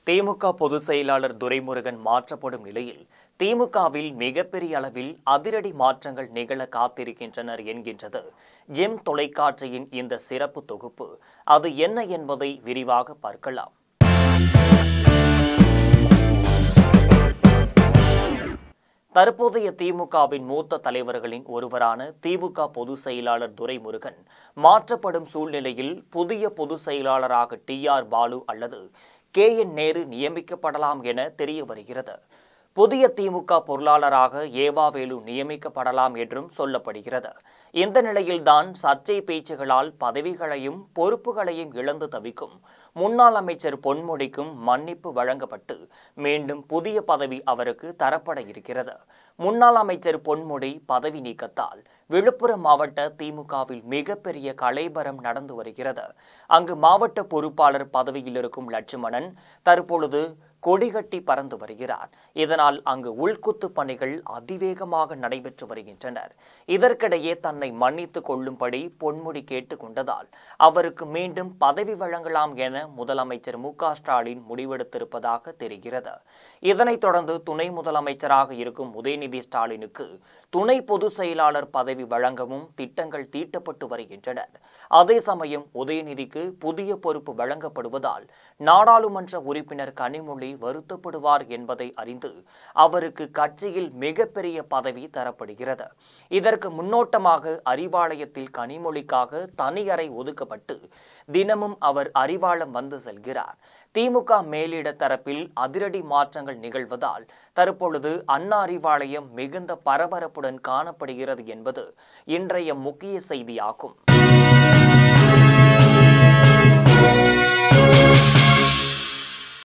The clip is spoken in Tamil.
திமுக பொதுச் செயலாளர் துரைமுருகன் மாற்றப்படும் நிலையில் திமுகவில் மிகப்பெரிய அளவில் அதிரடி மாற்றங்கள் நிகழ காத்திருக்கின்றனர் என்கின்றது ஜெம் தொலைக்காட்சியின் இந்த சிறப்பு தொகுப்பு. அது என்ன என்பதை விரிவாக பார்க்கலாம். தற்போதைய திமுகவின் மூத்த தலைவர்களின் ஒருவரான திமுக பொதுச் செயலாளர் துரைமுருகன் மாற்றப்படும் சூழ்நிலையில் புதிய பொதுச் செயலாளராக TR பாலு அல்லது KN நேரு நியமிக்கப்படலாம் என தெரிய வருகிறது. புதிய திமுக பொருளாளராக ஏவாவேலு நியமிக்கப்படலாம் என்றும் சொல்லப்படுகிறது. இந்த நிலையில்தான் சர்ச்சை பேச்சுகளால் பதவிகளையும் பொறுப்புகளையும் இழந்து தவிக்கும் முன்னாள் அமைச்சர் பொன்முடிக்கும் மன்னிப்பு வழங்கப்பட்டு மீண்டும் புதிய பதவி அவருக்கு தரப்பட இருக்கிறது. முன்னாள் அமைச்சர் பொன்முடி பதவி நீக்கத்தால் விழுப்புரம் மாவட்ட திமுகவில் மிகப்பெரிய கலைபரம் நடந்து வருகிறது. அங்கு மாவட்ட பொறுப்பாளர் பதவியில் இருக்கும் லட்சுமணன் தற்பொழுது கொடிகட்டி பறந்து வருகிறார். இதனால் அங்கு உள்குத்து பணிகள் அதிவேகமாக நடைபெற்று வருகின்றனர். இதற்கிடையே தன்னை மன்னித்துக் கொள்ளும்படி பொன்முடி கேட்டுக்கொண்டதால் அவருக்கு மீண்டும் பதவி வழங்கலாம் என முதலமைச்சர் மு.க. ஸ்டாலின் முடிவெடுத்திருப்பதாக தெரிகிறது. இதனைத் தொடர்ந்து துணை முதலமைச்சராக இருக்கும் உதயநிதி ஸ்டாலினுக்கு துணை பொதுச் செயலாளர் பதவி வழங்கவும் திட்டங்கள் தீட்டப்பட்டு வருகின்றனர். அதே சமயம் உதயநிதிக்கு புதிய பொறுப்பு வழங்கப்படுவதால் நாடாளுமன்ற உறுப்பினர் கனிமொழி வருத்தப்படுவார் என்பதை அறிந்து அவருக்கு கட்சியில் மிகப்பெரிய பதவி தரப்படுகிறது. இதற்கு முன்னோட்டமாக அறிவாலயத்தில் கனிமொழிக்காக தனி அறை ஒதுக்கப்பட்டு தினமும் அவர் அறிவாலயம் வந்து செல்கிறார். திமுக மேலிட தரப்பில் அதிரடி மாற்றங்கள் நிகழ்வதால் தற்பொழுது அண்ணா அறிவாலயம் மிகுந்த பரபரப்புடன் காணப்படுகிறது என்பது இன்றைய முக்கிய செய்தியாகும்.